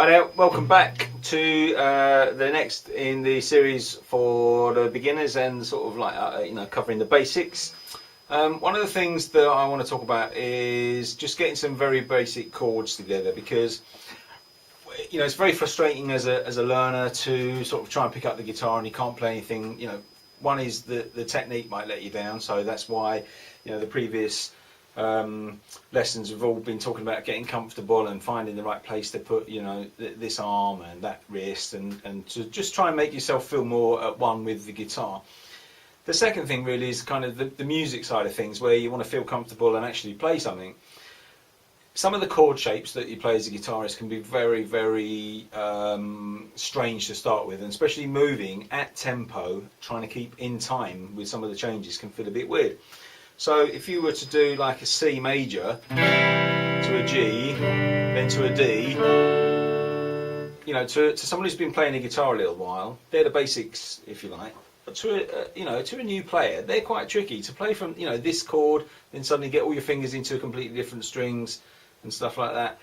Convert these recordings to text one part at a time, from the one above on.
Hi there, welcome back to the next in the series for the beginners and sort of like covering the basics. One of the things that I want to talk about is just getting some very basic chords together, because it's very frustrating as a learner to sort of try and pick up the guitar and you can't play anything. One is the technique might let you down, so that's why the previous lessons have all been talking about getting comfortable and finding the right place to put this arm and that wrist, and to just try and make yourself feel more at one with the guitar. The second thing really is kind of the music side of things, where you want to feel comfortable and actually play something. Some of the chord shapes that you play as a guitarist can be very, very strange to start with, and especially moving at tempo, trying to keep in time with some of the changes can feel a bit weird. So if you were to do like a C major to a G, then to a D, to someone who's been playing the guitar a little while, they're the basics, if you like. But to a new player, they're quite tricky to play from this chord, then suddenly get all your fingers into completely different strings and stuff like that.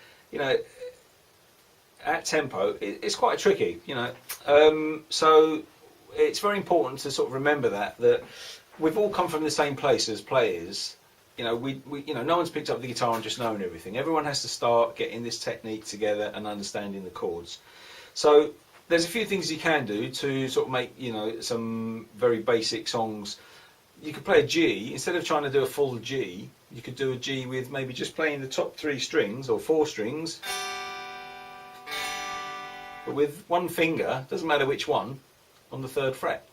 At tempo, it's quite tricky. So it's very important to sort of remember that we've all come from the same place as players. No one's picked up the guitar and just known everything. Everyone has to start getting this technique together and understanding the chords. So there's a few things you can do to sort of make some very basic songs. You could play a G instead of trying to do a full G. You could do a G with maybe just playing the top 3 strings or 4 strings, but with one finger, doesn't matter which one, on the 3rd fret.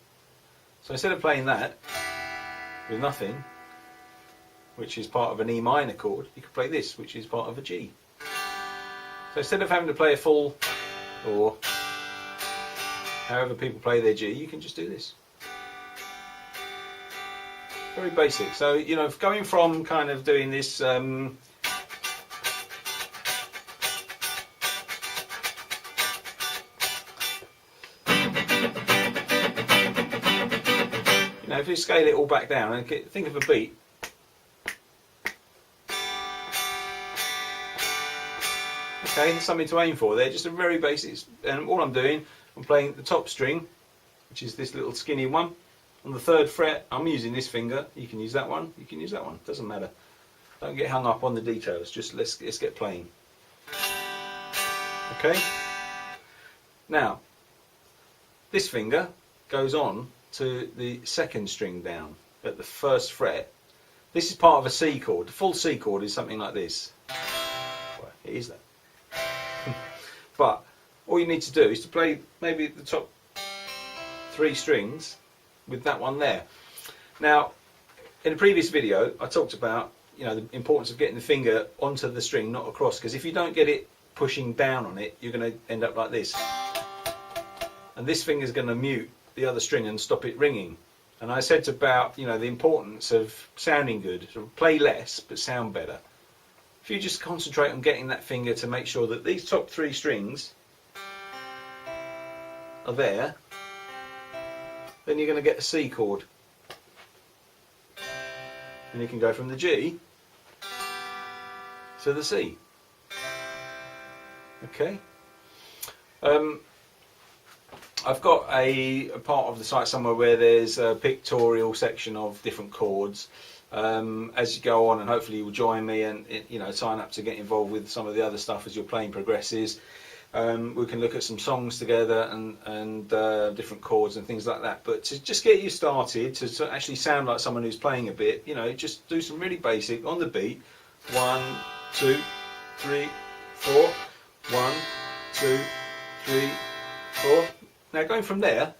So instead of playing that with nothing, which is part of an E minor chord, you could play this, which is part of a G. So instead of having to play a full, or however people play their G, you can just do this. Very basic. So going from kind of doing this if you scale it all back down and think of a beat. Okay, there's something to aim for there, just a very basic, and all I'm doing, I'm playing the top string, which is this little skinny one. On the 3rd fret, I'm using this finger. You can use that one, you can use that one, doesn't matter. Don't get hung up on the details, just let's get playing. Okay? Now, this finger goes on to the 2nd string down at the 1st fret. This is part of a C chord. The full C chord is something like this. Well, it is that. But all you need to do is to play maybe the top 3 strings with that one there. Now, in a previous video, I talked about the importance of getting the finger onto the string, not across, because if you don't get it pushing down on it, you're going to end up like this. And this finger is going to mute the other string and stop it ringing. And I said about the importance of sounding good. So play less but sound better. If you just concentrate on getting that finger to make sure that these top 3 strings are there, then you're going to get a C chord. And you can go from the G to the C. Okay. I've got a part of the site somewhere where there's a pictorial section of different chords. As you go on, and hopefully you'll join me and sign up to get involved with some of the other stuff as your playing progresses. We can look at some songs together and different chords and things like that. But to just get you started, to actually sound like someone who's playing a bit, just do some really basic on the beat. 1, 2, 3, 4. 1, 2, 3, 4. Now going from there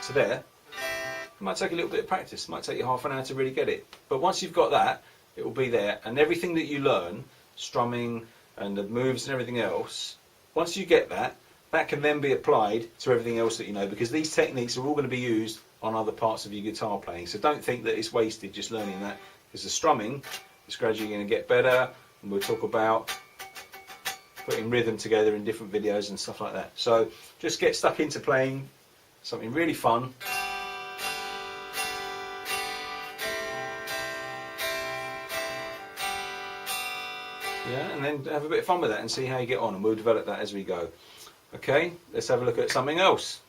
to there, it might take a little bit of practice. It might take you half an hour to really get it. But once you've got that, it will be there. And everything that you learn, strumming and the moves and everything else, once you get that, that can then be applied to everything else that you know, because these techniques are all going to be used on other parts of your guitar playing. So don't think that it's wasted just learning that, because the strumming is gradually going to get better, and we'll talk about putting rhythm together in different videos and stuff like that. So just get stuck into playing something really fun. Yeah, and then have a bit of fun with that and see how you get on, and we'll develop that as we go. Okay, let's have a look at something else.